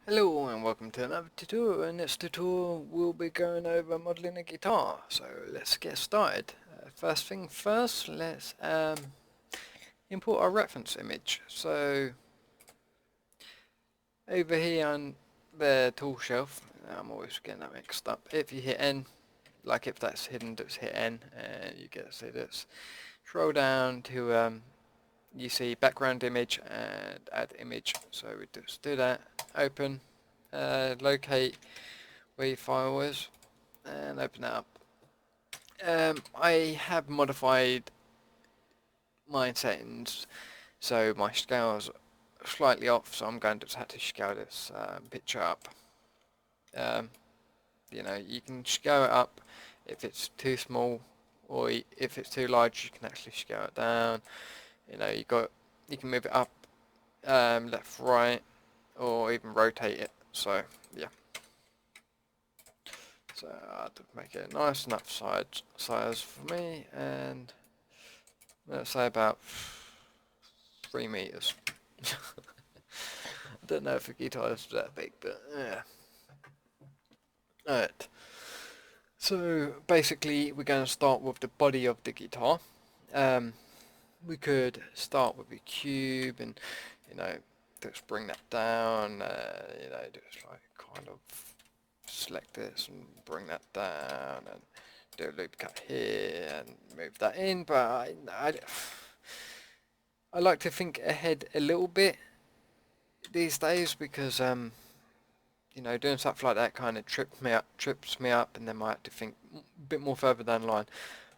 Hello and welcome to another tutorial. In this tutorial we'll be going over modeling a guitar, so let's get started. First thing first, let's import our reference image. So over here on the tool shelf, I'm always getting that mixed up. If you hit N, like if that's hidden, just hit N and you get to see this. Scroll down to you see background image and add image, so we just do that. Open, locate where your file is and open it up. I have modified my settings so my scale is slightly off, so I'm going to just have to scale this picture up. Um, you can scale it up if it's too small, or if it's too large, you can actually scale it down. You can move it up, left, right, or even rotate it. So yeah. So I had to make it a nice enough size for me, and let's say about 3 meters. I don't know if a guitar is that big, but yeah. Alright. So basically, we're going to start with the body of the guitar. Um, we could start with a cube and, you know, just bring that down. Just like kind of select this and bring that down and do a loop cut here and move that in. But I like to think ahead a little bit these days because doing stuff like that kind of trips me up, and then I have to think a bit more further down the line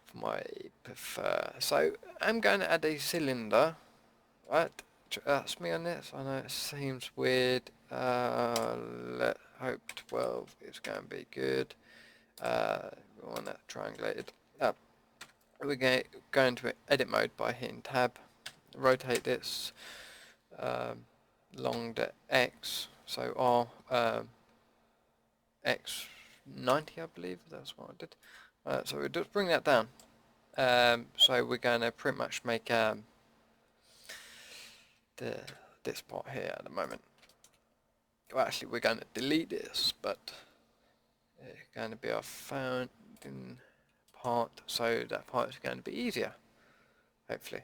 for my prefer. So I'm going to add a cylinder, right? Trust me on this. I know it seems weird. Let hope 12 is going to be good. We want that triangulated. We're going to edit mode by hitting tab. Rotate this along the X, so X90, I believe that's what I did. So we just bring that down. So we're going to pretty much make this part here at the moment. Well, actually, we're going to delete this, but it's going to be our founding part, so that part is going to be easier. Hopefully,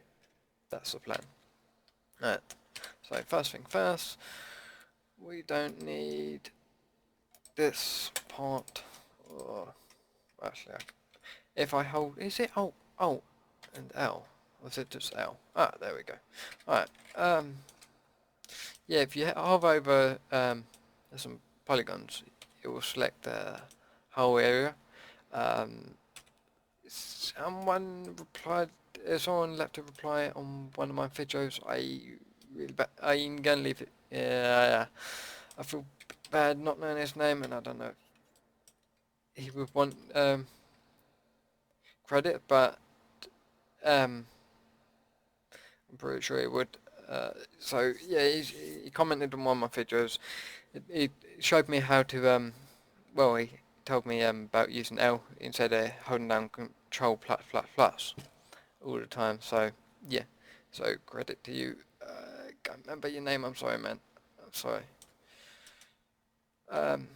that's the plan. Right. So first thing first, we don't need this part. Or actually, if I hold, is it Alt and L? Or is it just L? Ah, there we go. Alright, yeah, if you hover over some polygons, it will select the whole area. Um, someone left a reply on one of my videos. I'm gonna leave it. Yeah, I feel bad not knowing his name, and I don't know if he would want credit, but um, I'm pretty sure he would. So yeah, he commented on one of my videos. He showed me how to he told me about using L instead of holding down Control plus all the time. So yeah, so credit to you. Can't remember your name. I'm sorry, man. I'm sorry. Um,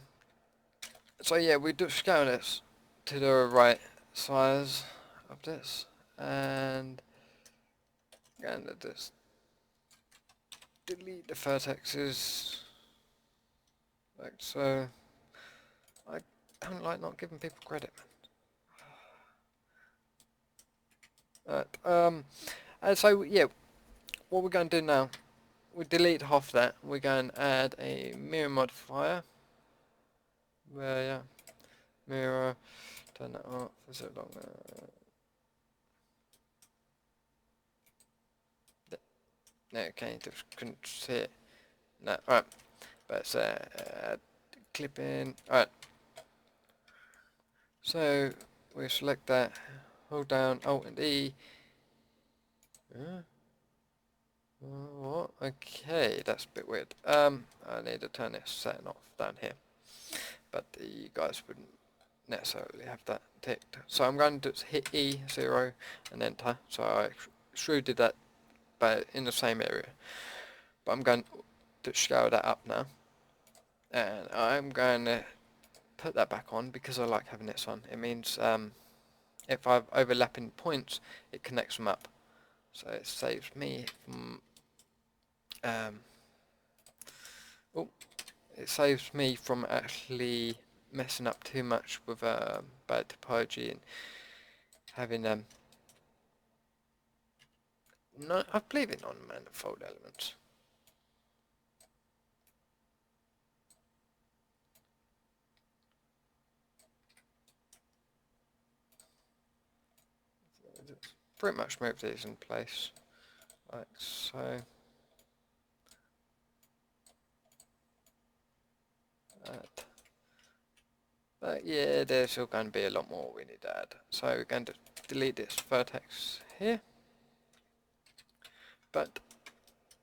so yeah, we do scale this to the right size of this, and gonna just delete the vertexes like so. I don't like not giving people credit, man. And so yeah, what we're going to do now, we delete half that. We're going to add a mirror modifier. Where yeah, mirror, turn that off. Is it long? No, okay, just couldn't see it. No, alright. But it's clip in. Alright. So we select that, hold down Alt and E. What? Okay, that's a bit weird. I need to turn this setting off down here. But you guys wouldn't necessarily have that ticked. So I'm going to hit E0 and enter. So I extruded that but in the same area. But I'm going to scale that up now. and I'm going to put that back on because I like having this on. It means if I've overlapping points, it connects them up, so it saves me from um, oh, it saves me from actually messing up too much with bad topology and having no, I believe in non-manifold elements. Pretty much move these in place like so. That. But yeah, there's still going to be a lot more we need to add. So we're going to delete this vertex here. But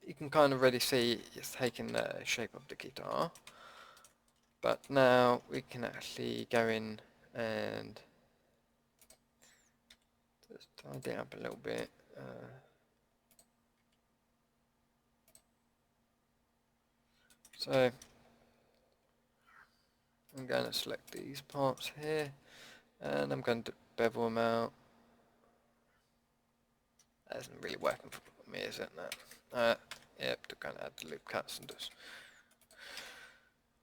you can kind of already see it's taking the shape of the guitar. But now we can actually go in and just tidy it up a little bit. So I'm going to select these parts here, and I'm going to bevel them out. That isn't really working for me, is it? No. Yep, they're going to add the loop cuts and just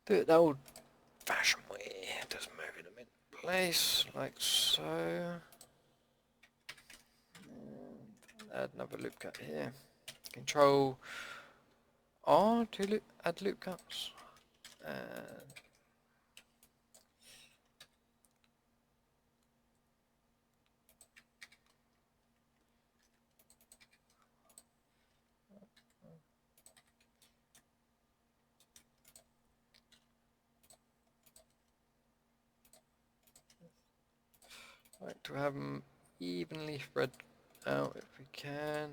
do it the old-fashioned way. Just moving them in place like so. Add another loop cut here. Control R to add loop cuts. And like to have them evenly spread out if we can.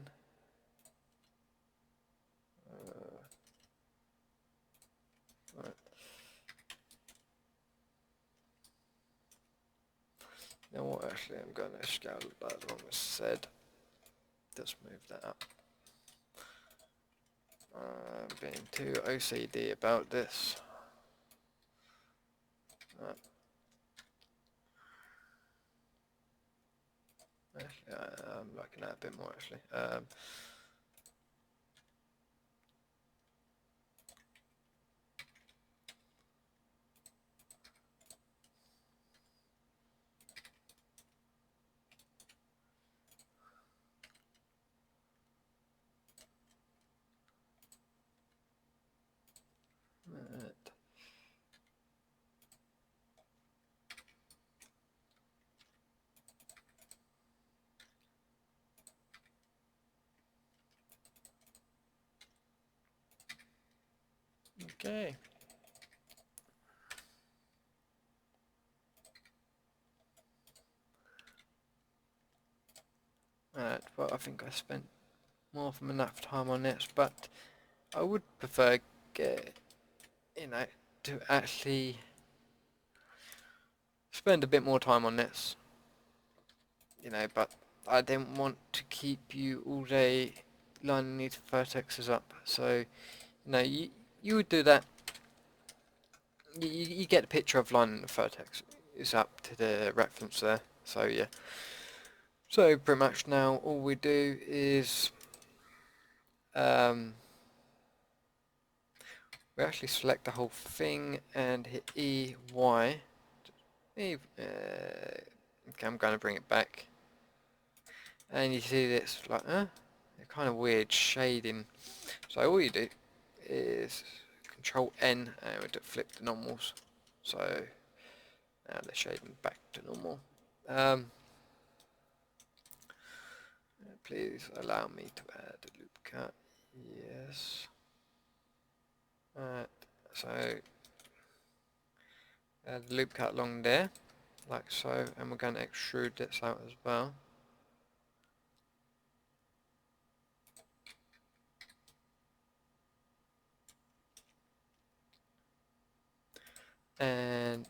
Right. Now what, actually I'm going to scale that as long as said. Just move that up. I'm being too OCD about this. Actually, I'm liking that a bit more actually. Right. Okay. Right, well I think I spent more than enough time on this, but I would prefer you know, to actually spend a bit more time on this, but I didn't want to keep you all day lining these vertexes up. So, you would do that. You get a picture of lining the vertex is up to the reference there. So yeah. So pretty much now all we do is we actually select the whole thing and hit E, Y. Okay, I'm going to bring it back. And you see this like, kind of weird shading. So all you do is Control N and we flip the normals. So now they're shading back to normal. Please allow me to add a loop cut. Yes. Alright, so add the loop cut along there, like so, and we're going to extrude this out as well. And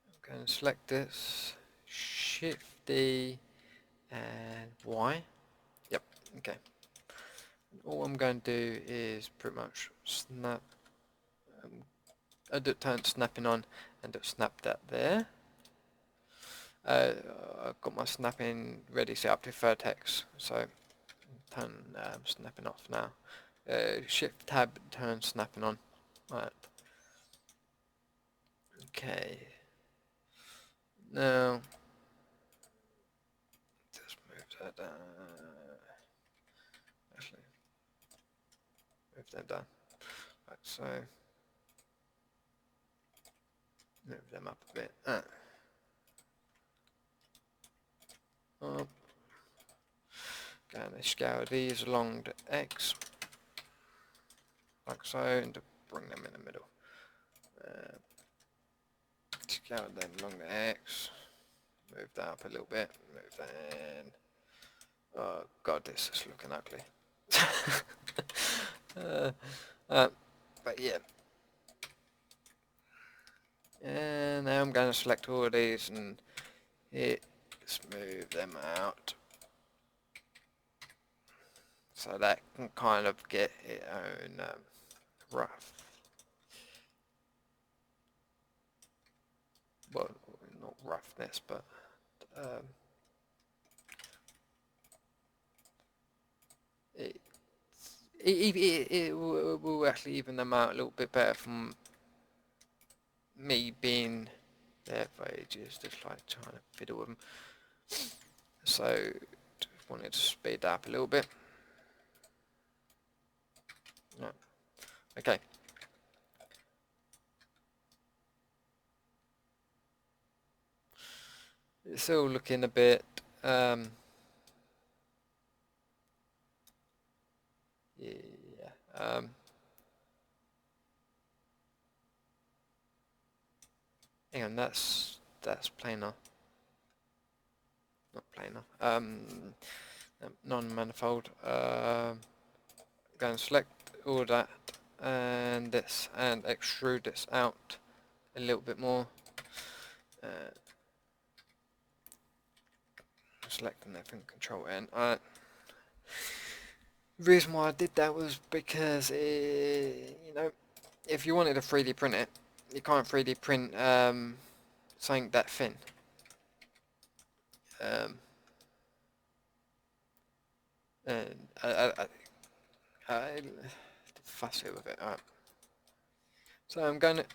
I'm going to select this, Shift D and Y. Yep, okay. All I'm going to do is pretty much snap, turn snapping on, and snap that there. I've got my snapping ready set up to vertex, so turn snapping off now. Shift tab, turn snapping on. Right. Okay. Now just move that down. Actually, move them down. Right, so move them up a bit. Up. Going to scale these along the X, like so, and bring them in the middle. Scale them along the X. Move that up a little bit. Move that in. Oh god, this is looking ugly. But yeah. And now I'm going to select all of these and smooth them out. So that can kind of get its own rough. Well, not roughness, but it will actually even them out a little bit better from me being there for ages, just like trying to fiddle with them. So, just wanted to speed that up a little bit. No. Okay. It's still looking a bit yeah. Hang on, that's planar. Not planar. Non-manifold. Go and select all that and this and extrude this out a little bit more. Selecting everything, Control N. The reason why I did that was because you know, if you wanted to 3D print it, you can't 3D print something that thin. And I fussy with it. Alright. So I'm going to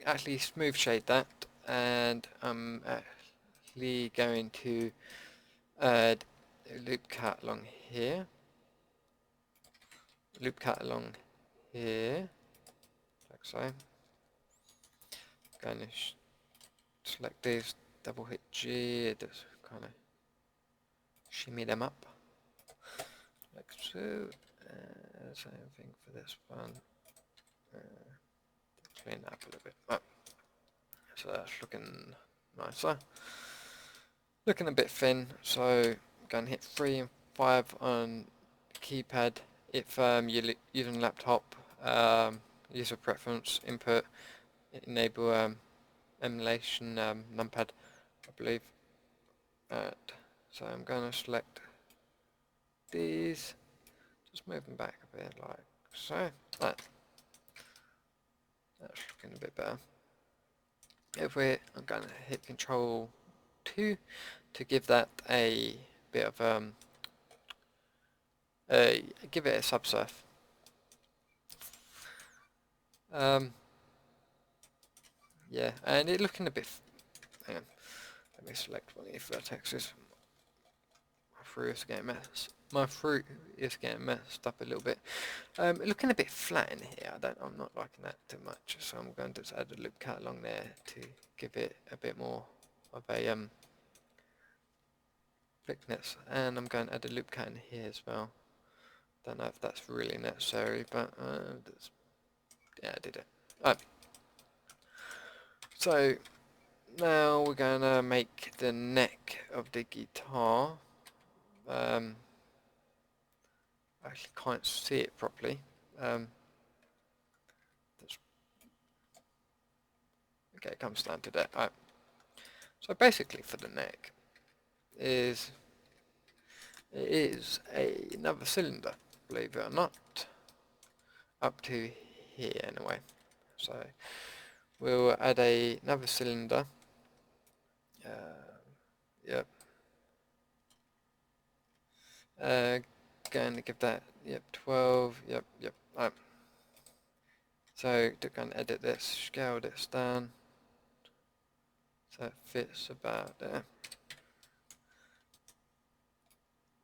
actually smooth shade that, and I'm actually going to add a loop cut along here. Loop cut along here, like so. Going to select these, double hit G, just kind of shimmy them up, like so. Same thing for this one. Clean that up a little bit. Right. So that's looking nicer. Looking a bit thin, so I'm going to hit 3 and 5 on the keypad. If you're using a laptop, user preference, input, enable emulation numpad, I believe. So I'm going to select these, just move them back a bit like so. That's looking a bit better. I'm going to hit Control 2 to give that a bit of give it a subsurf. Yeah, and it looking a bit. Hang on, let me select one of these vertexes. My fruit is getting messed up a little bit. Looking a bit flat in here. I'm not liking that too much. So I'm going to just add a loop cut along there to give it a bit more of a thickness. And I'm going to add a loop cut in here as well. Don't know if that's really necessary, but yeah, I did it. Alright. So now we're going to make the neck of the guitar. I actually can't see it properly. Okay, it comes down to that. Right. So basically, for the neck, it is another cylinder, believe it or not, up to here anyway. So we'll add another cylinder. Yep. Going to give that, yep, 12, yep. Right. So to go and edit this, scale this down so it fits about there.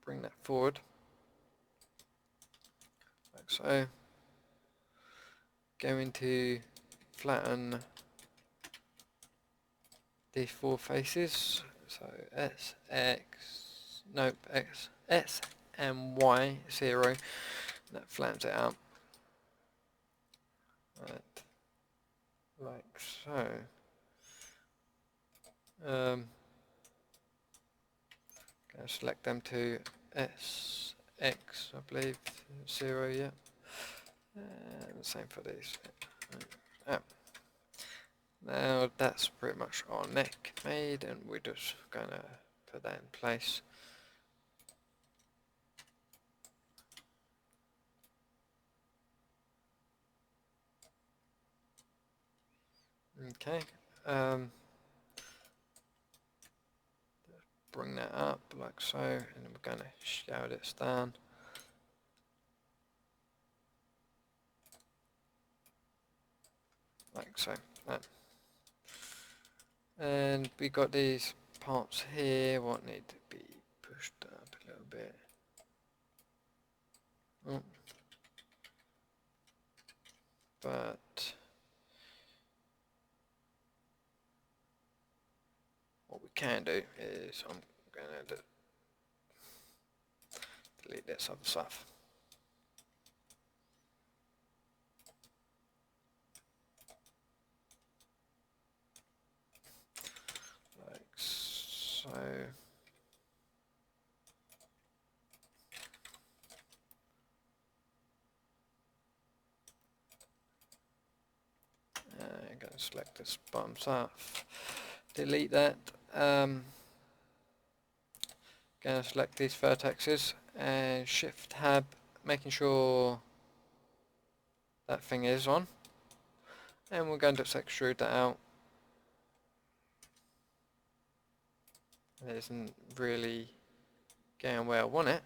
Bring that forward, like so. Going to flatten these four faces. So S, X, nope, X, S and Y, 0. That flattens it out. Right, like so. Gonna select them to S, X, I believe, 0, yeah. And the same for these. Now that's pretty much our neck made, and we're just gonna put that in place. Okay, bring that up like so, and then we're gonna scale this down. Like so. And we got these parts here, what need to be pushed up a little bit. Oh. But what we can do is I'm gonna delete this other stuff. Like so. I'm going to select this bottom stuff, delete that. Going to select these vertexes and shift tab, making sure that thing is on, and we're going to just extrude that out. It isn't really going where I want it.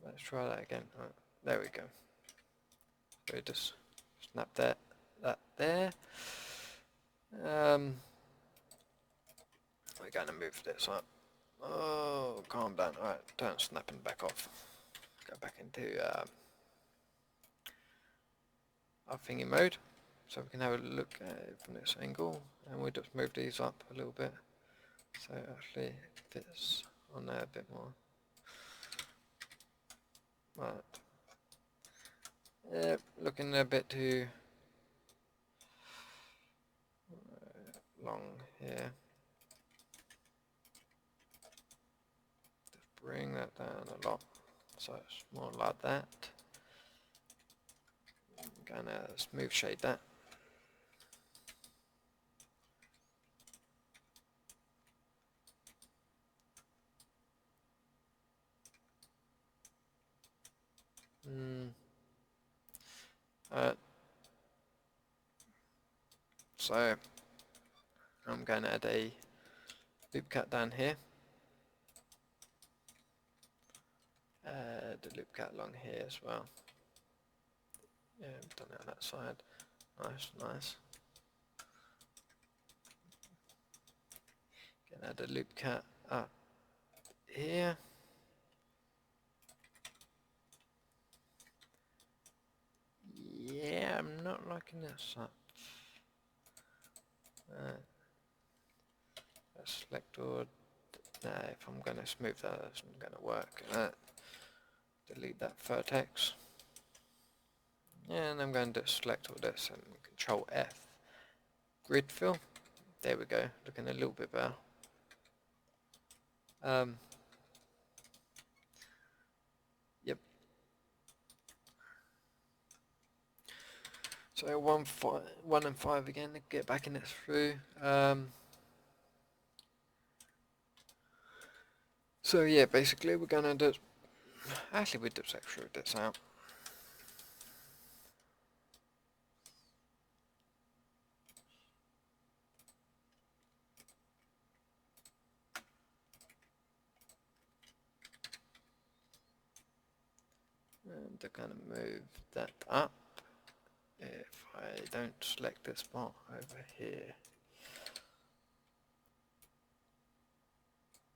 Let's try that again. Right, there we go. So we just snap that there. We're going to move this up. Oh, calm down. Alright, don't snap and back off. Go back into our thingy mode, so we can have a look at it from this angle, and we'll just move these up a little bit, so it actually fits on there a bit more. Right. Yep, looking a bit too long here. Just bring that down a lot, so it's more like that. I'm gonna smooth shade that. So I'm going to add a loop cut down here. Add a loop cut along here as well. Yeah, I've done it on that side. Nice. Gonna add a loop cut up here. Yeah, I'm not liking this up. Select all. Nah, if I'm gonna smooth that, that's not gonna work. Delete that vertex. And I'm going to select all this and Control F. Grid fill. There we go. Looking a little bit better. Yep. So 1 and 5 again. Get back in it through. So yeah, basically we're gonna do. Actually, we just extrude this out. they're going to move that up. If I don't select this part over here,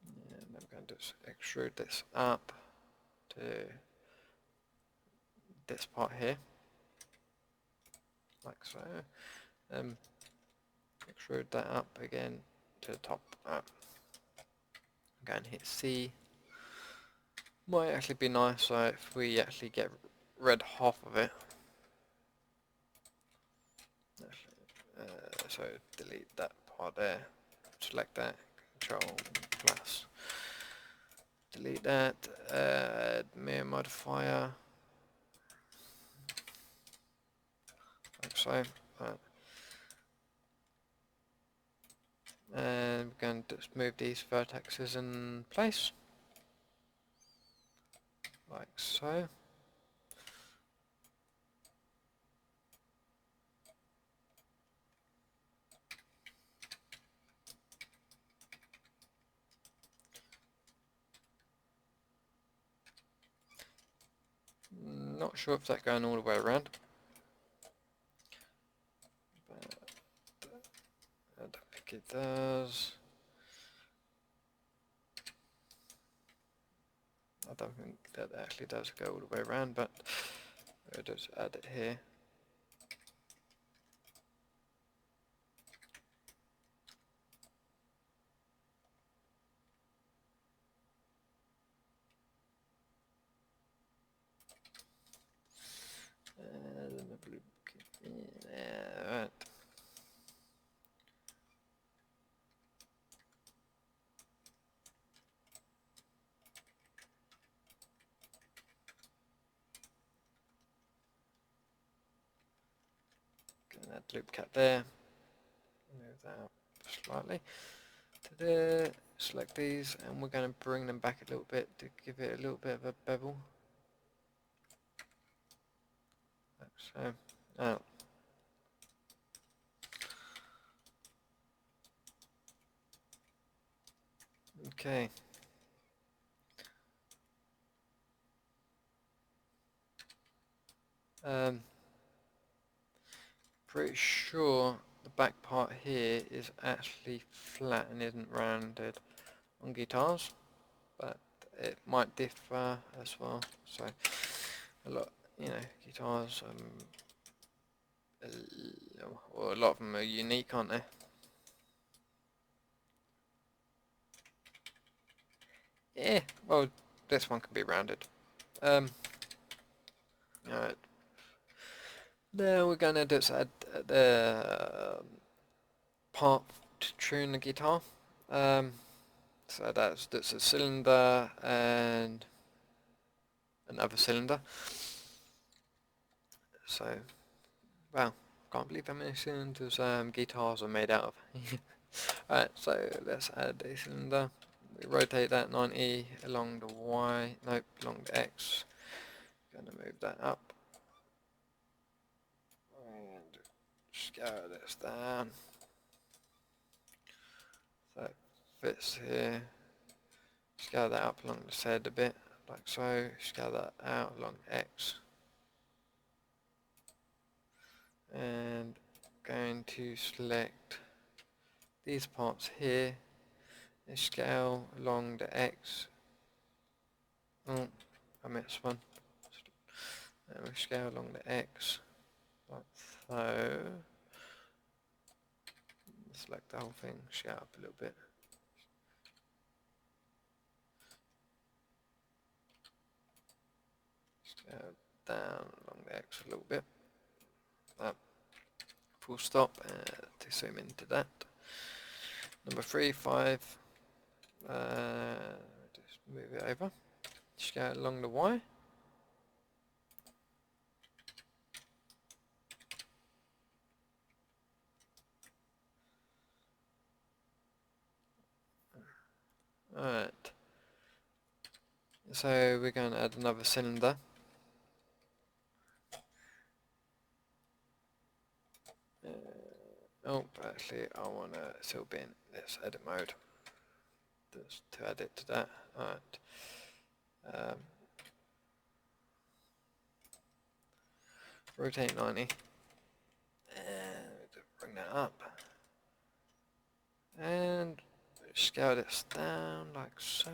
and I'm going to extrude this up to this part here, like so. Extrude that up again to the top. I'm going to hit C. Might actually be nicer if we actually get rid half of it. So delete that part there, select that, Control plus, delete that, add mirror modifier, like so, and we're going to just move these vertexes in place, like so. Not sure if that's going all the way around, but I don't think it does. I don't think that actually does go all the way around, but we'll just add it here. Right. Add loop cut there, move that up slightly to there, select these, and we're going to bring them back a little bit to give it a little bit of a bevel, like so. Oh. Okay. Pretty sure the back part here is actually flat and isn't rounded on guitars, but it might differ as well. So a lot, guitars, well, a lot of them are unique, aren't they? Yeah, well, this one can be rounded. Alright. Now we're going to just add the part to tune the guitar. So that's a cylinder and another cylinder. So, wow, can't believe how many cylinders guitars are made out of. Alright, so let's add a cylinder. We rotate that 90 along the Y, nope, along the X. Gonna move that up. And scale this down. So it fits here. Scale that up along the Z a bit, like so. Scale that out along X. And going to select these parts here and scale along the X. Oh, I missed one. And we scale along the X, like so. Select the whole thing, scale up a little bit. Scale down along the X a little bit. Full stop to zoom into that. Number 3, 5. Just move it over. Scale along the Y. Alright. So we're going to add another cylinder. Oh, actually I want to still be in this edit mode. Just to add it to that. Alright. rotate 90, and bring that up, and scale this down like so.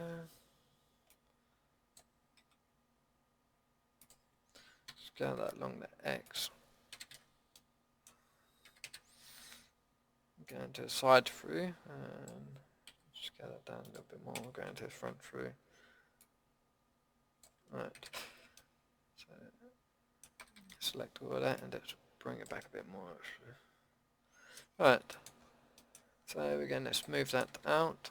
Scale that along the X. Going to the side through, and scale that down a little bit more. Going to the front through. Right. So select all of that and let's bring it back a bit more actually. Right. So again, let's move that out.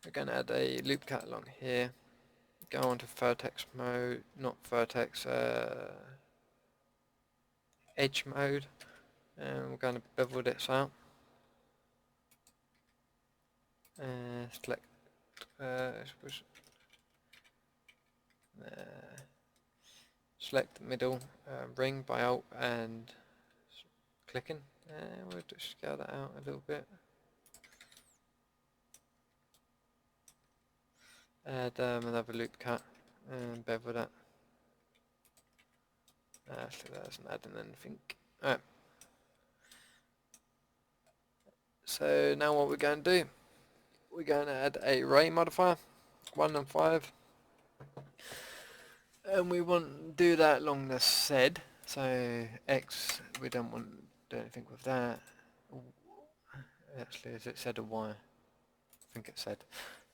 We're going to add a loop cut along here. Go on to vertex mode, not vertex, edge mode, and we're going to bevel this out. Select select the middle ring by Alt and clicking, and we'll just scale that out a little bit. Add another loop cut and bevel that. Actually, that isn't adding anything. Alright. So now what we're going to do, we're going to add a ray modifier, 1 and 5. And we want to do that along the Z. So X, we don't want to do anything with that. Actually, is it Z or Y? I think it said.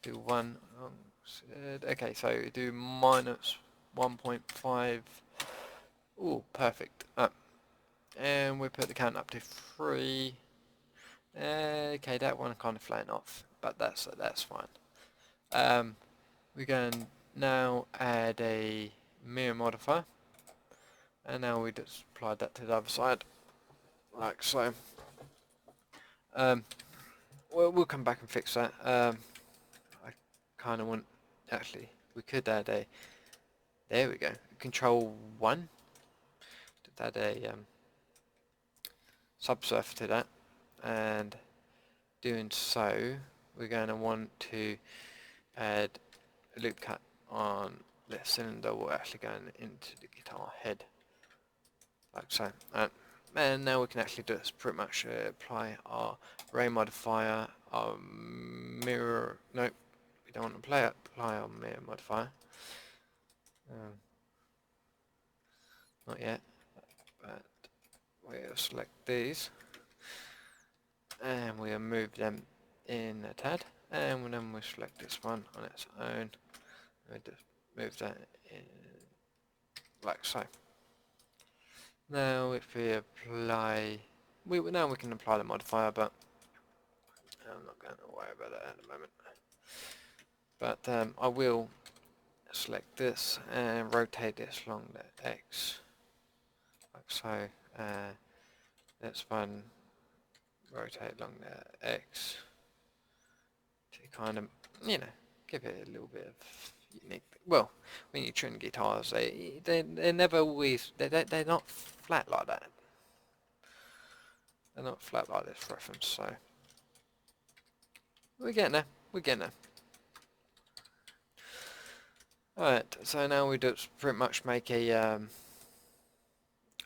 Do 1 on Z. Okay, so we do minus 1.5. Oh, perfect. And we put the count up to 3. Okay, that one kind of flying off, but that's fine. We're going to now add a mirror modifier, and now we just apply that to the other side, like so. We'll come back and fix that. I kind of want, actually, we could add a, there we go, control 1, to add a subsurf to that, and doing so, we're going to want to add a loop cut on the cylinder. We're actually going into the guitar head, like so. And now we can actually just pretty much apply our ray modifier, our mirror. Nope, we don't want to apply our mirror modifier. Not yet, but we'll select these and we'll move them in a tad, and then we'll select this one on its own. We'll just move that in like so. Now if we apply, now we can apply the modifier, but I'm not going to worry about that at the moment. But I will select this and rotate this along the X, like so. Let's run rotate along the X to kind of, give it a little bit of unique. Well, when you tune guitars, they're never always, they're not flat like that. They're not flat like this reference, so we're getting there. We're getting there. Alright, so now we just pretty much make a,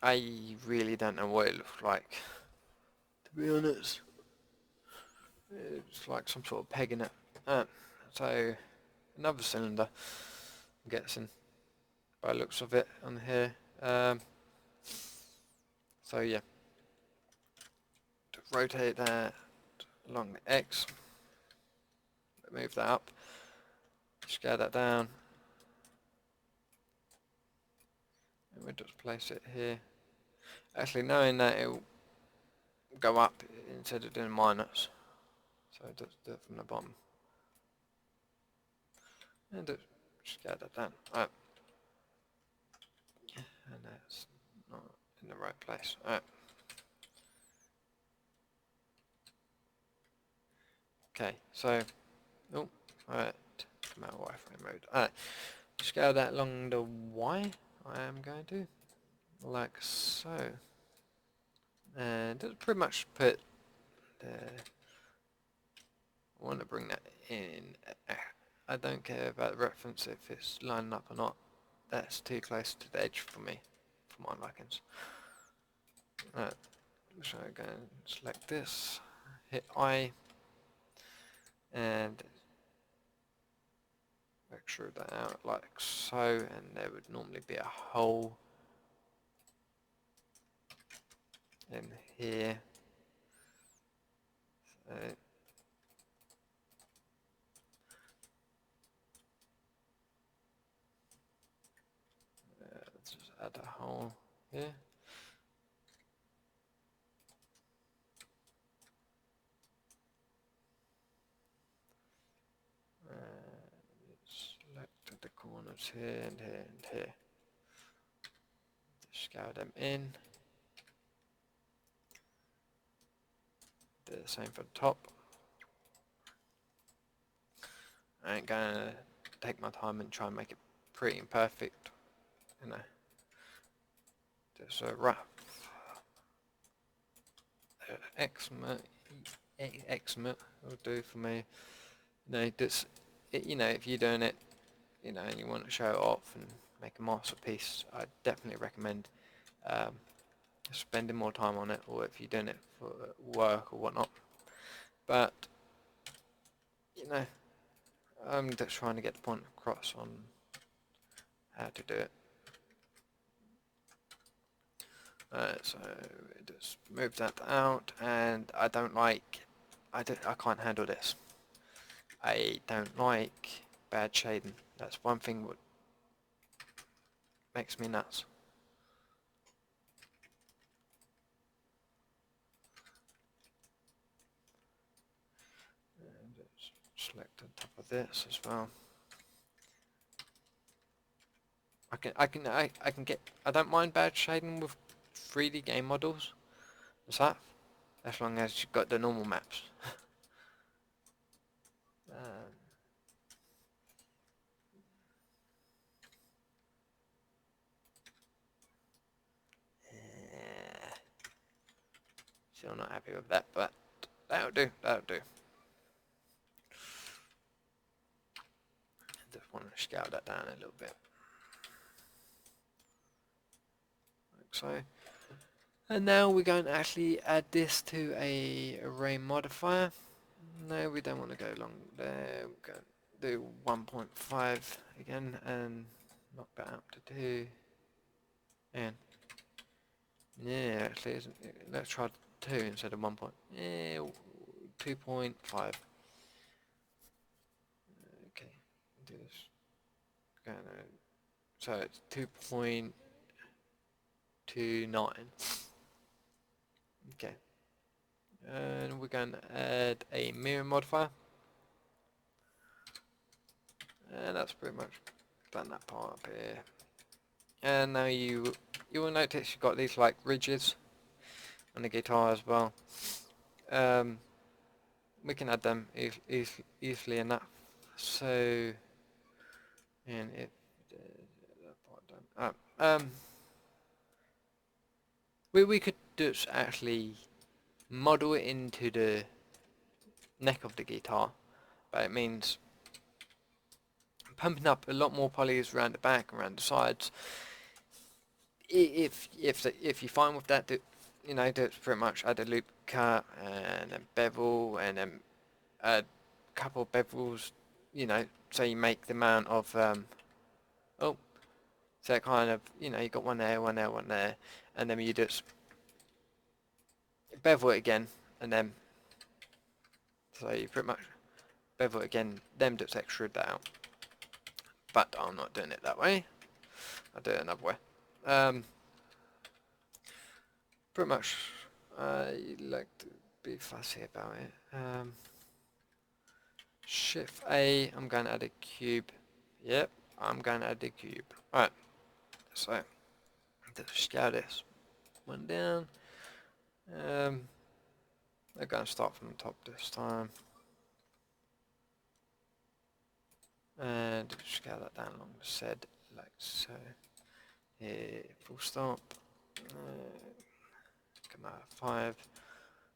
I really don't know what it looks like, to be honest. It's like some sort of peg in it. So another cylinder, I'm guessing, by the looks of it on here. So yeah, to rotate that along the X, move that up, scale that down, and we'll just place it here. Actually, knowing that it will go up instead of doing minus, so just do it from the bottom, and just scale that down. Alright, and that's not in the right place. Alright. Okay, so, alright, come out of wireframe mode. Alright, scale that along the Y, I am going to, like so. And just pretty much put the, I want to bring that in. I don't care about the reference if it's lining up or not. that's too close to the edge for me, for my likings. Right, so I'm going to select this, hit I, and extrude that out like so, and there would normally be a hole in here. So let's just add a hole here. Select the corners here and here and here. Just scale them in. Do the same for the top. I ain't gonna take my time and try and make it pretty and perfect, you know. Just a rough Xmut will do for me. You know, just you know, if you're doing it, you know, and you want to show it off and make a masterpiece, I definitely recommend spending more time on it, or if you're doing it for work or whatnot. But you know, I'm just trying to get the point across on how to do it. So just move that out, and I can't handle this. I don't like bad shading. That's one thing that makes me nuts. And just select the top of this as well. I don't mind bad shading with 3D game models. What's that? As long as you've got the normal maps. Yeah, still not happy with that, but that'll do. That'll do. Just want to scale that down a little bit, like so. And now we're going to actually add this to a array modifier. No, we don't want to go along there. We're going to do 1.5 again and knock that up to 2. And yeah, actually, let's try 2 instead of 1. Yeah, 2.5. Okay, do this. So it's 2.29. Okay. And we're going to add a mirror modifier. And that's pretty much done that part up here. And now you will notice you've got these like ridges on the guitar as well. We can add them easily enough. So, and if that part done. We could just actually model it into the neck of the guitar, but it means pumping up a lot more polys around the back, around the sides. If you're fine with that, you know, that's pretty much add a loop cut and a bevel and then a couple of bevels. You know, so you make the amount of so kind of, you know, you got one there, one there, one there, and then you just bevel it again, and then so you pretty much bevel it again, then just extrude that out. But I'm not doing it that way. I'll do it another way. Pretty much, you like to be fussy about it. Shift A, I'm going to add a cube. Yep, I'm going to add a cube. Alright, so just scale this one down. We're going to start from the top this time. And scale that down along the said, like so. Here, full stop. Come out 5.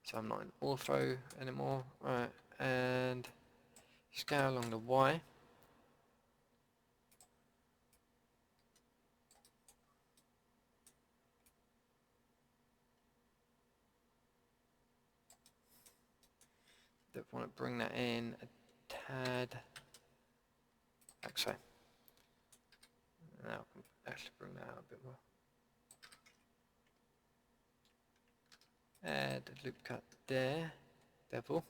So I'm not in ortho anymore. Right, and scale along the Y. Don't want to bring that in a tad, like so. Now I can actually bring that out a bit more. Add a loop cut there, devil.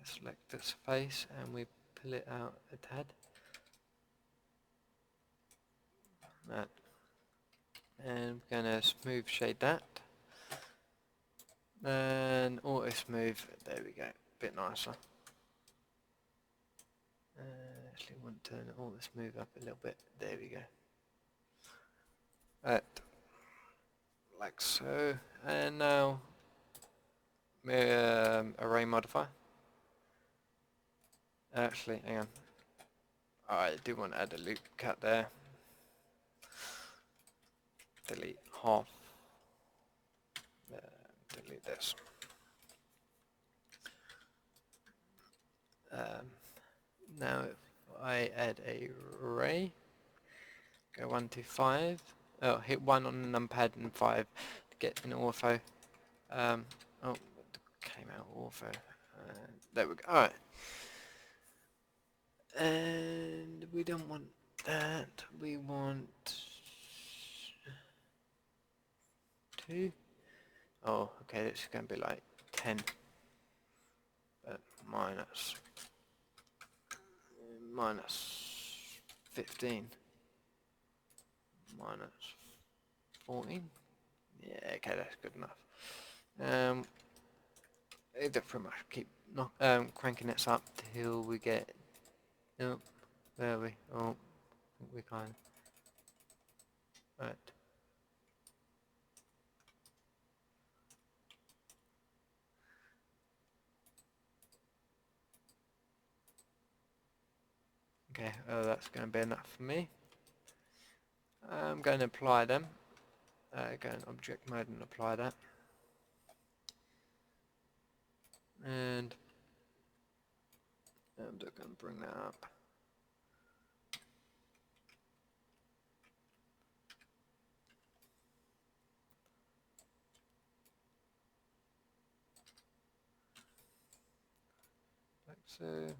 Select this face and we pull it out a tad. That. And we're going to smooth shade that. And auto smooth, there we go, a bit nicer. Actually want to turn auto smooth up a little bit, there we go. That, like so. And now, array modifier. Actually, hang on. I do want to add a loop cut there. Delete half. Delete this. Now if I add a array, go 1 to 5. Oh, hit 1 on the numpad and 5 to get an ortho. Oh, it came out ortho. There we go. Alright. And we don't want that. We want 2. Oh, okay, this is going to be like 10. But minus 15. Minus 14. Yeah, okay, that's good enough. It'll pretty much keep cranking this up till we get. Oh, there we. Oh, I think we kind. Right. Okay, that's going to be enough for me. I'm going to apply them. Go in object mode and apply that. And I'm just going to bring that up. Like so.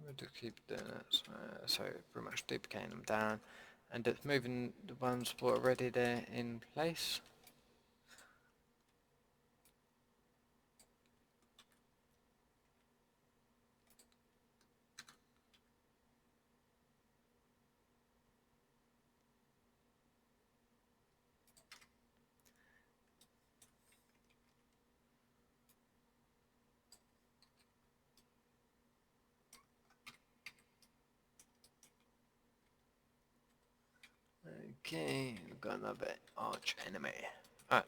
We'll just keep doing that. So pretty much duplicating them down and just moving the ones that are already there in place. Okay, we've got another arch enemy. Right.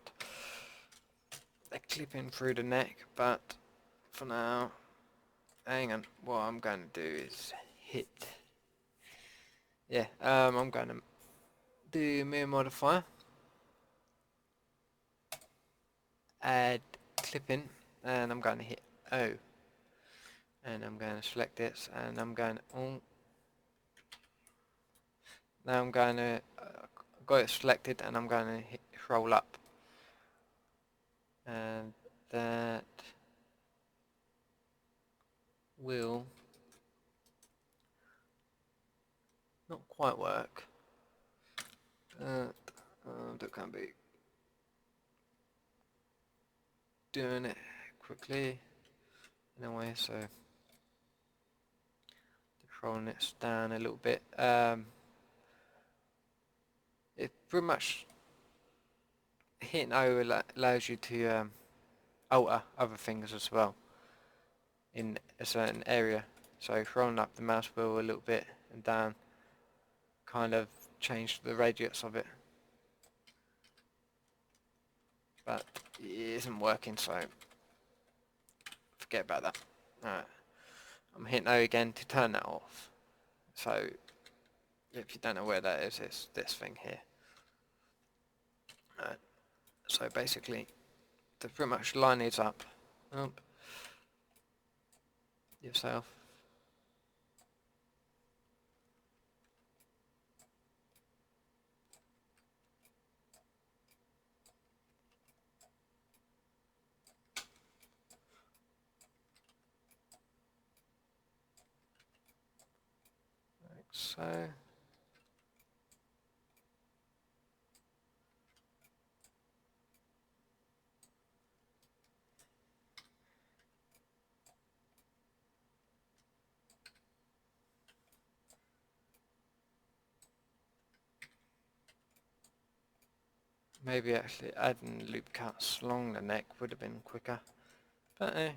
They're clipping through the neck, but for now, hang on, what I'm going to do is hit. Yeah, I'm going to do mirror modifier, add clipping, and I'm going to hit O. And I'm going to select this, and I'm going to, now I'm going to, got it selected, and I'm going to hit scroll up. And that will not quite work. That can't be doing it quickly anyway, so controlling it down a little bit. It pretty much hitting O allows you to alter other things as well in a certain area. So scrolling up the mouse wheel a little bit and down kind of change the radius of it, but it isn't working, so forget about that. Alright, I'm hitting O again to turn that off. So if you don't know where that is, it's this thing here. So basically, to pretty much line these up yourself. Like so. Maybe actually adding loop cuts along the neck would have been quicker, but it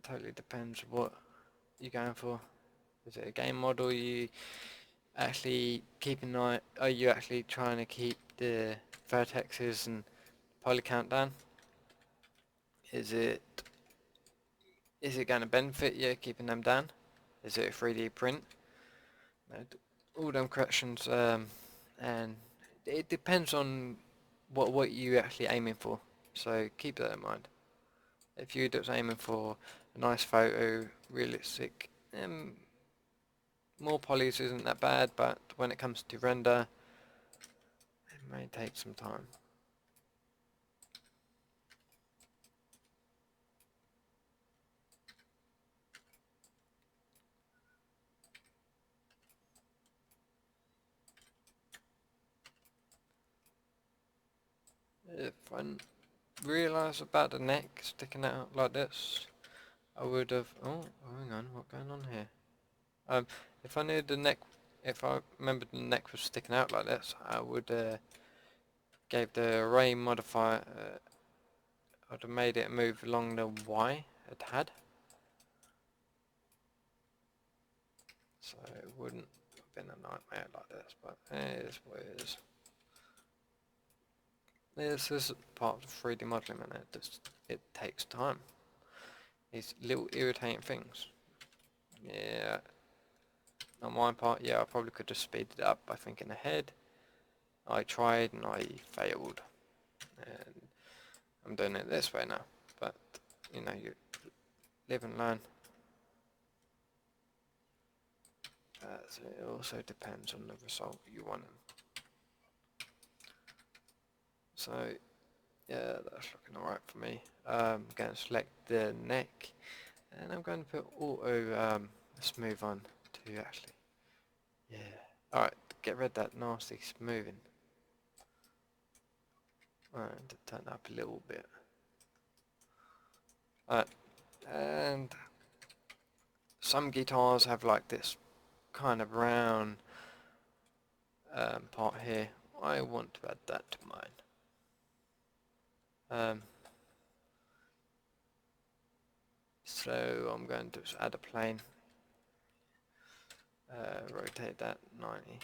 totally depends what you're going for. Is it a game model you actually keep an eye, are you actually trying to keep the vertexes and poly count down? Is it going to benefit you keeping them down? Is it a 3D print? All them questions, and it depends on what you actually aiming for. So keep that in mind. If you're just aiming for a nice photo, realistic, more polys isn't that bad, but when it comes to render, it may take some time. If I realised about the neck sticking out like this, I would have. Oh, hang on, what's going on here? If I knew the neck, if I remembered the neck was sticking out like this, I would gave the array modifier. I'd have made it move along the Y it had, so it wouldn't have been a nightmare like this. But it is what it is. This is part of the 3D modeling, and it takes time. These little irritating things. Yeah. On my part, yeah, I probably could have speeded it up by thinking ahead. I tried and I failed. And I'm doing it this way now. But, you know, you live and learn. So it also depends on the result you want. So, yeah, that's looking alright for me. I'm going to select the neck. And I'm going to put auto smooth on to actually. Yeah. Alright, get rid of that nasty smoothing. Alright, to turn up a little bit. Alright, and some guitars have like this kind of round part here. I want to add that to mine. So I'm going to add a plane. Rotate that 90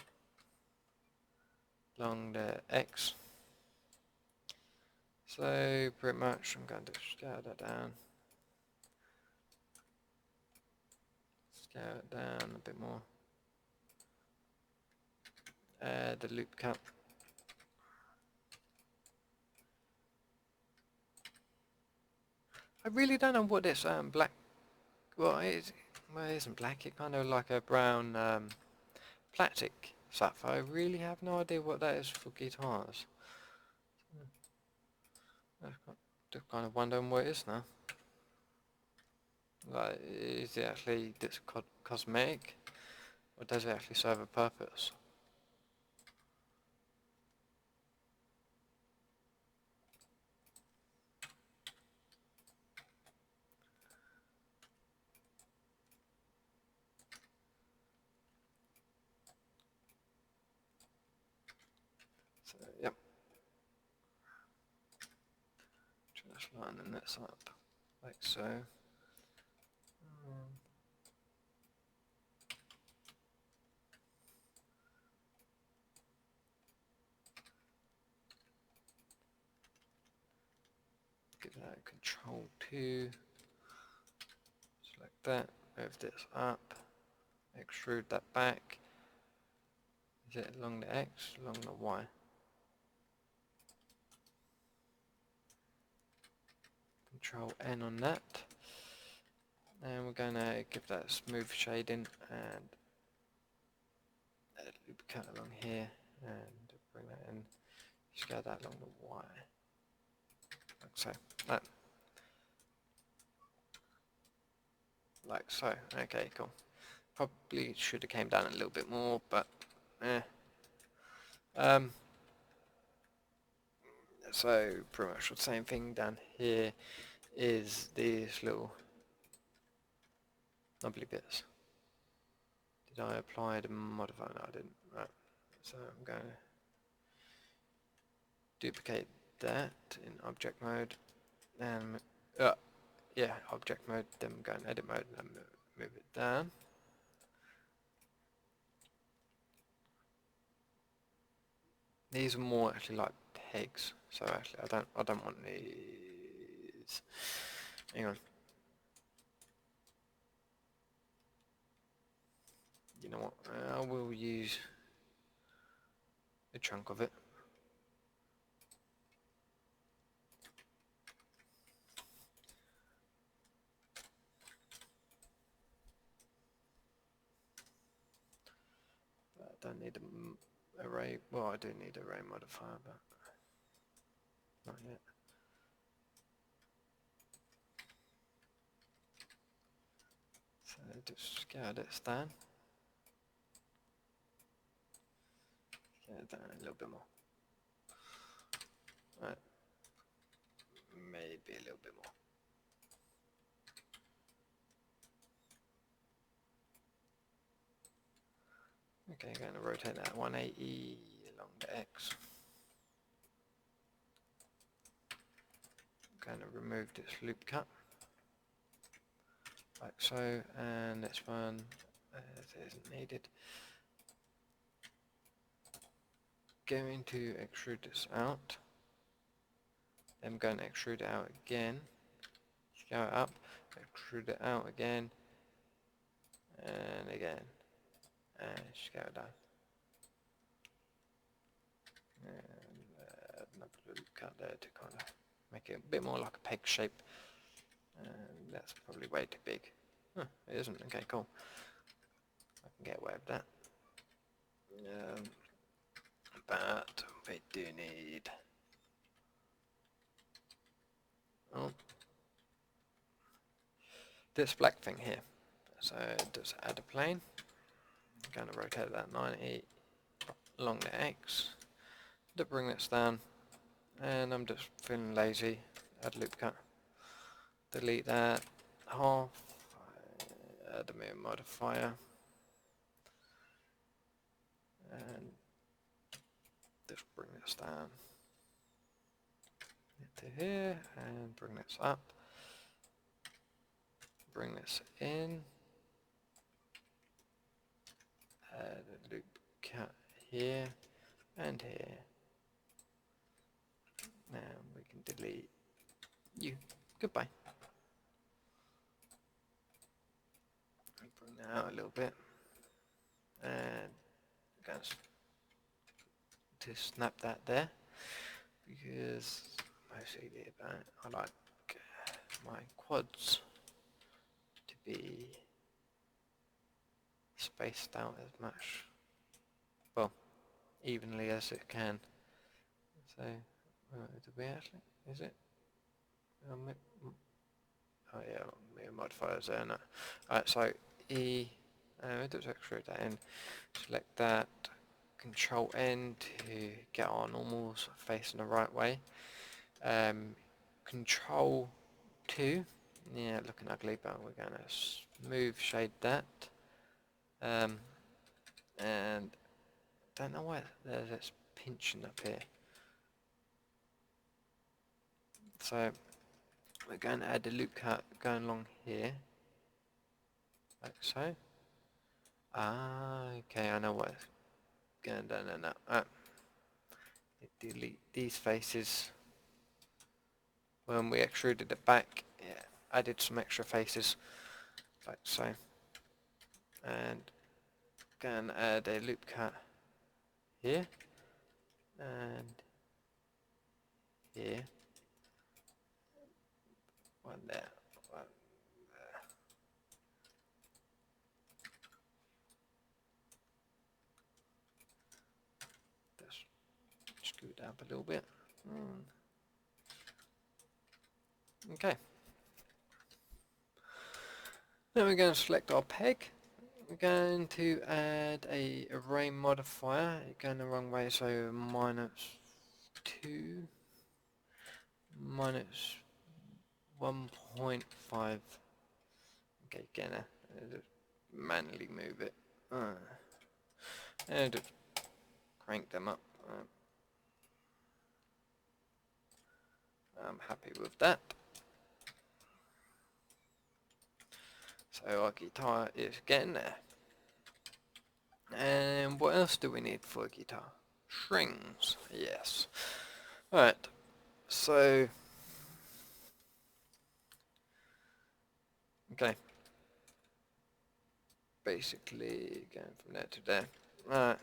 along the X. So pretty much I'm going to scale that down. Scale it down a bit more. Add the loop cut. I really don't know what this black. Well, it isn't black. It's kind of like a brown plastic sapphire. I really have no idea what that is for guitars. Just kind of wondering what it is now. Like, is it actually this cosmetic, or does it actually serve a purpose? So, yep. Just lining this up, like so. give that a Control 2, select that, move this up, extrude that back. Is it along the X, along the Y? Control N on that. And we're going to give that smooth shading and loop cut along here and bring that in, scale that along the Y, like so, like so. Okay, cool. Probably should have came down a little bit more, but so pretty much the same thing down here is these little knobbly bits. Did I apply the modifier? No, I didn't. Right. So I'm going to duplicate that in object mode, and yeah, object mode. Then go in edit mode and move it down. These are more actually like pegs, so actually I don't want these. Hang on. You know what? I will use a chunk of it. But I don't need an array. Well, I do need array modifier, but not yet. So just scale this down. Scale it down a little bit more. Right. Maybe a little bit more. Okay, I'm going to rotate that 180 along the X. I'm going to remove this loop cut, like so, and this one isn't needed. Going to extrude this out. Then I'm going to extrude it out again. Scale it up, extrude it out again, and again, and scale it down. And another little cut there to kind of make it a bit more like a peg shape. And that's probably way too big. Huh, it isn't. Okay, cool. I can get away with that. But we do need. Oh, this black thing here. So just add a plane. I'm going to rotate that 90 along the X to bring this down, and I'm just feeling lazy. Add loop cut. Delete that half. Add a mere modifier, and just bring this down to here, and bring this up. Bring this in. Add a loop cut here and here. Now we can delete you. Goodbye. Bring that out a little bit, and I'm going to snap that there, because mostly I like my quads to be spaced out as much, well, evenly as it can. So, did we actually? Is it? Oh yeah, mere modifiers there. No. Alright, so E. Let's extrude that in. Select that. Control N to get our normals facing the right way. Control 2. Yeah, looking ugly, but we're going to smooth shade that. And don't know why there's this pinching up here. So we're going to add a loop cut going along here, like so. Ah, okay, I know what's going down now. Delete these faces when we extruded it back, it added some extra faces, like so. And can add a loop cut here and here, one there, one there. Just scoot it up a little bit. Okay. Then we're going to select our peg. We're going to add a array modifier. It's going the wrong way, so -2 minus 1.5. Okay, gonna manually move it. And just crank them up. I'm happy with that. So our guitar is getting there. And what else do we need for a guitar? Strings, yes. Alright, so... okay. Basically, going from there to there. Right.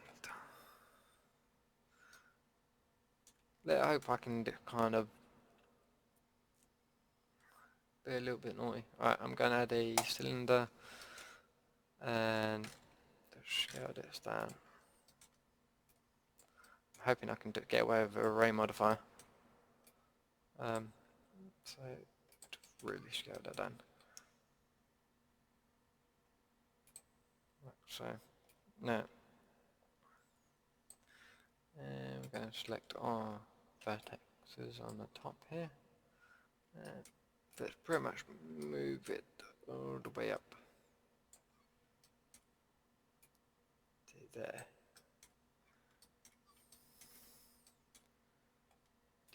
I hope I can kind of be a little bit naughty. Alright, I'm going to add a cylinder and scale this down. I'm hoping I can get away with an array modifier. So, really scale that down. Like so. Now, and we're going to select our vertexes on the top here. Let's pretty much move it all the way up to there.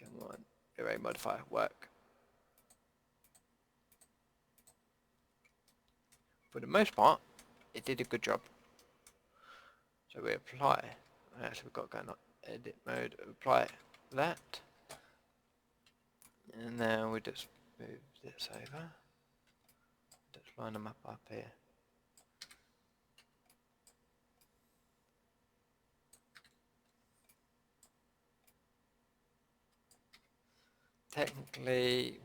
Come on, array modifier, work. For the most part, it did a good job. So we apply. Actually, we've got to go on edit mode, apply that. And then we just move this over. Just line them up here. Technically,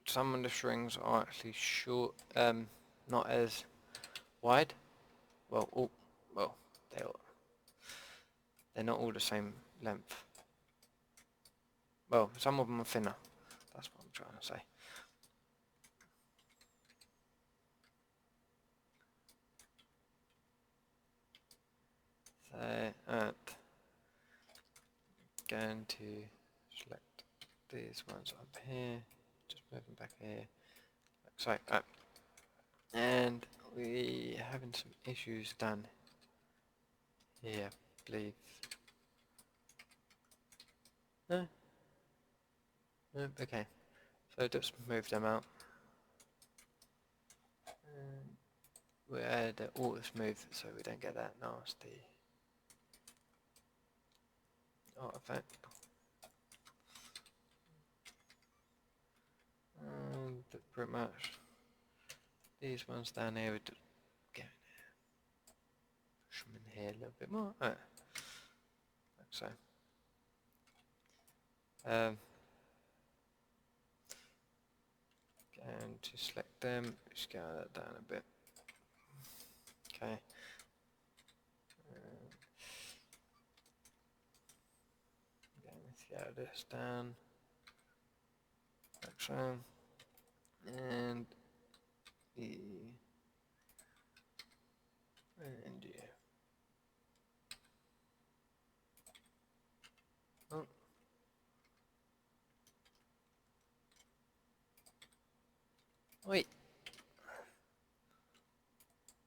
some of the strings are actually short, not as wide. Well, they're not all the same length. Well, some of them are thinner. That's what I'm trying to say. So, going to select these ones up here, just move them back here, like so. And we are having some issues down here, I believe. No? No? Okay. So just move them out. We add auto smooth so we don't get that nasty artifact. And pretty much these ones down here, we just go in here, push them in here a little bit more, like so. And to select them, scale that down a bit. Okay. Scale this down, like so. And yeah. Oh. Wait.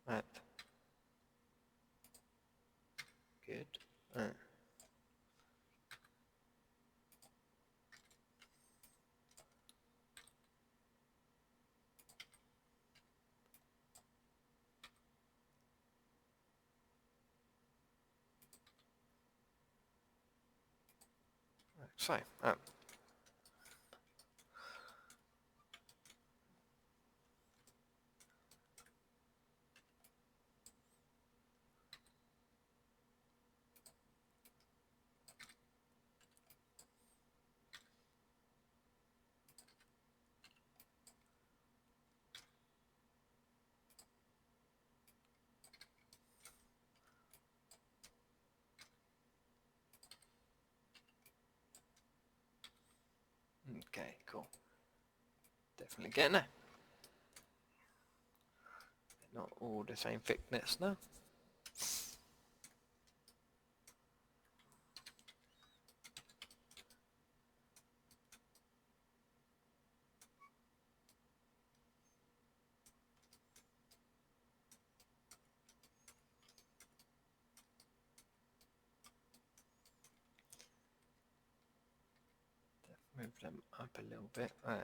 Right. Good. Right. So, Okay, cool. Definitely getting there. Not all the same thickness now. Move them up a little bit. Right.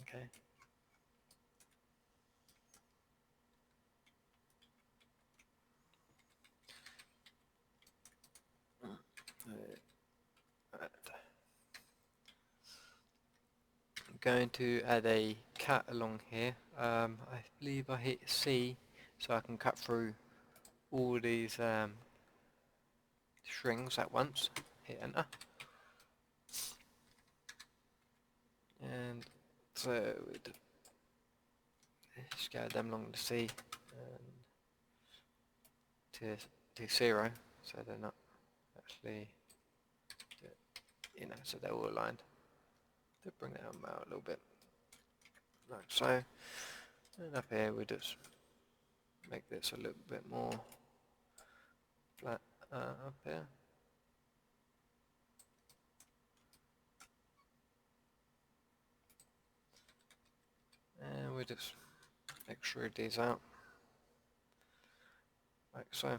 Okay. Right. I'm going to add a cut along here. I believe I hit C so I can cut through all these strings at once. Hit enter. And so we'd scale them along the C and to 0, so they're not actually, so they're all aligned. To bring them out a little bit, like so. And up here we just make this a little bit more flat up here. And we just extrude these out, like so.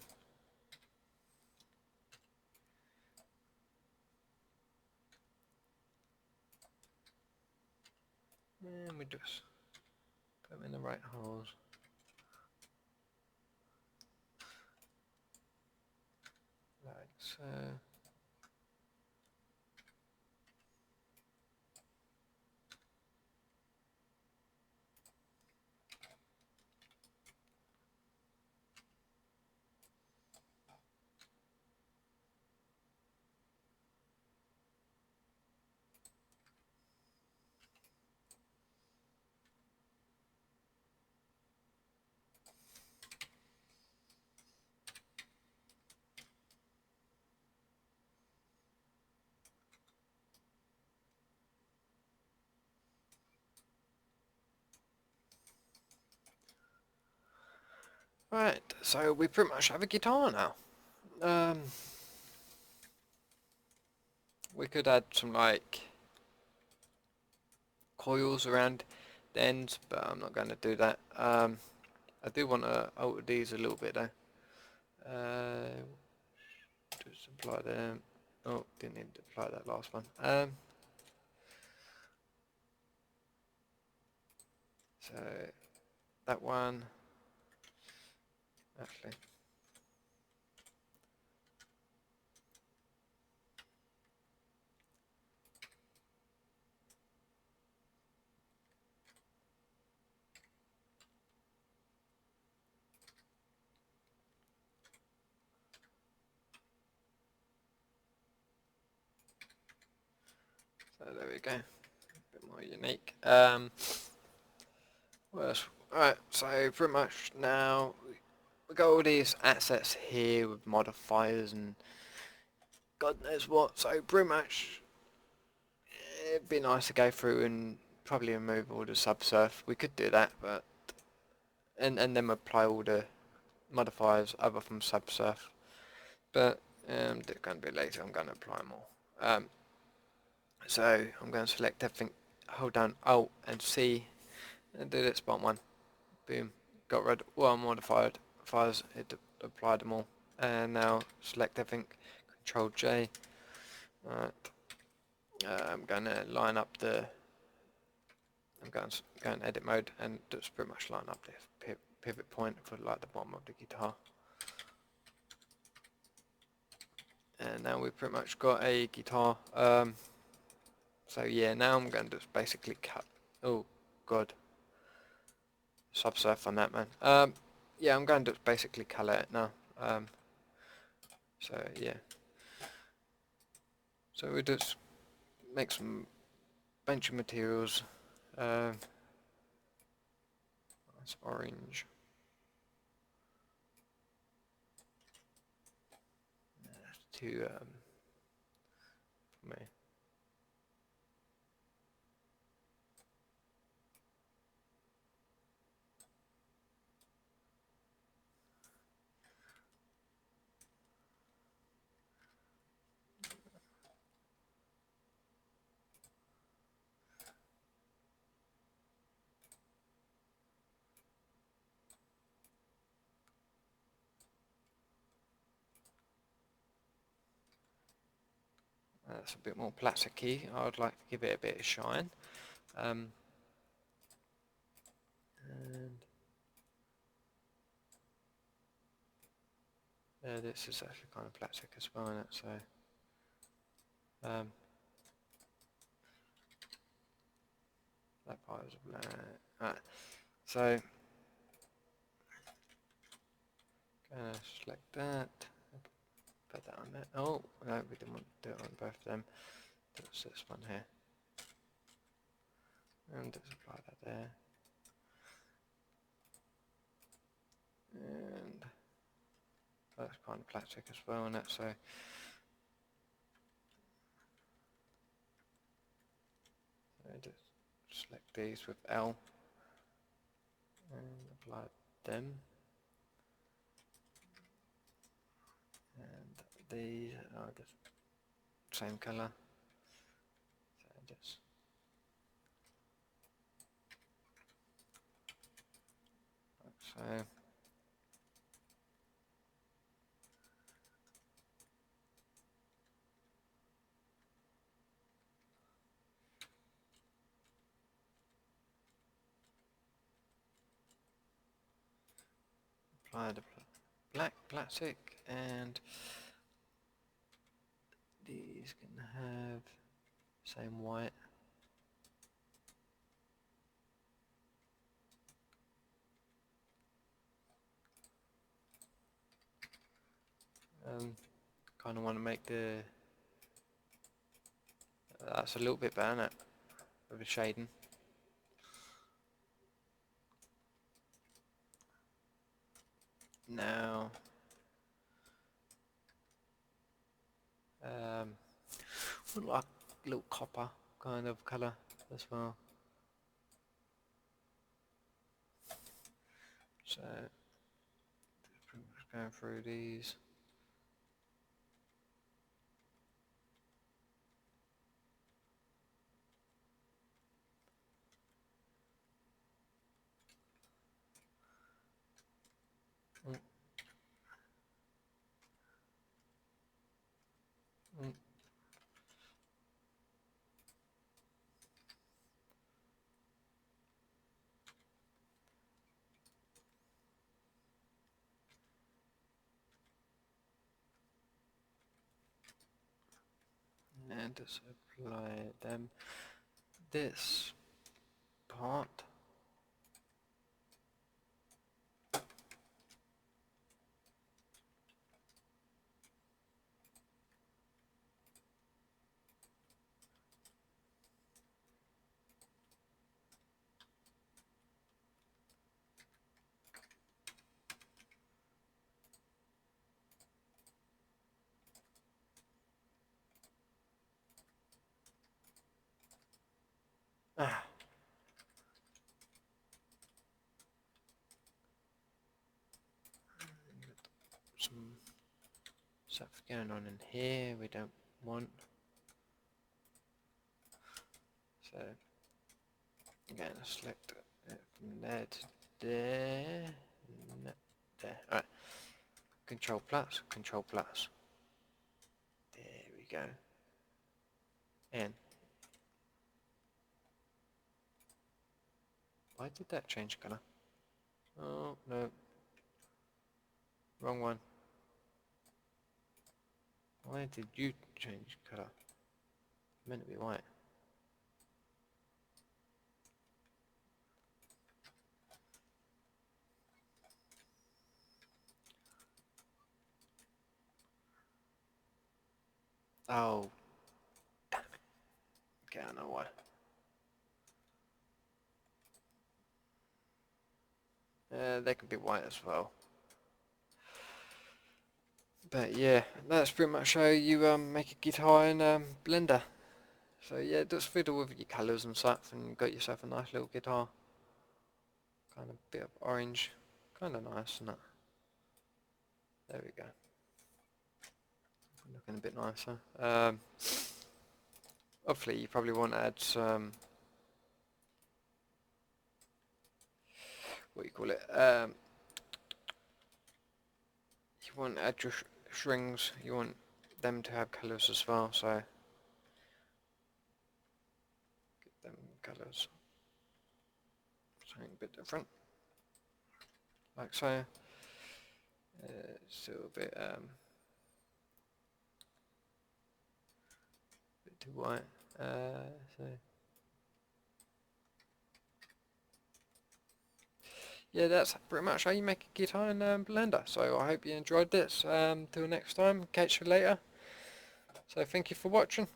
And we just put them in the right holes. Like so. Right, so we pretty much have a guitar now. We could add some like coils around the ends, but I'm not going to do that. I do want to alter these a little bit though. Just apply them. Oh, didn't need to apply that last one. So that one, actually. So there we go. A bit more unique. What else? Alright, so pretty much now we got all these assets here with modifiers and God knows what. So pretty much it'd be nice to go through and probably remove all the subsurf. We could do that, but and then apply all the modifiers other from subsurf. But they're going to be later. I'm going to apply more. So I'm going to select everything, hold down Alt and C, and do this bottom one. Boom. Got rid of all modifiers. It applied them all. And now select everything. Control J. Alright. I'm going to line up the. I'm going to go in edit mode and just pretty much line up the pivot point for like the bottom of the guitar. And now we've pretty much got a guitar. So yeah, now I'm going to just basically cut. Oh god. Subsurf on that, man. Yeah, I'm going to just basically colour it now. So yeah. So we just make some bunch of materials. That's orange. too for me. That's a bit more plasticky. I would like to give it a bit of shine. And this is actually kind of plastic as well, isn't it? So that part is black. Right. So gonna select that. Put that on there. Oh no, we didn't want to do it on both of them. That's this one here. And let's apply that there. And that's kind of plastic as well, isn't it? So just select these with L and apply them. And these are the same colour. So just like so. Apply the black plastic, and these can have same white. Kind of want to make that's a little bit better, isn't it? With the shading. Now, would like a little copper kind of colour as well. So, just going through these. And just apply them. This part. Ah. Some stuff going on in here we don't want. So again, select it from there to there, and there. Alright. Control plus, Control plus. There we go. And why did that change colour? Oh no. Wrong one. Why did you change colour? Meant to be white. Oh, damn it. Okay, I know why. They can be white as well. But yeah, that's pretty much how you make a guitar in Blender. So yeah, just fiddle with your colours and stuff, and you got yourself a nice little guitar. Kind of bit of orange, kind of nice, isn't it? There we go. Looking a bit nicer. Obviously, you probably want to add some, what do you call it? You want to add your strings. You want them to have colours as well. So get them colours. Something a bit different, like so. Still a bit too white. So yeah, that's pretty much how you make a guitar in Blender. So I hope you enjoyed this. Till next time, catch you later. So thank you for watching.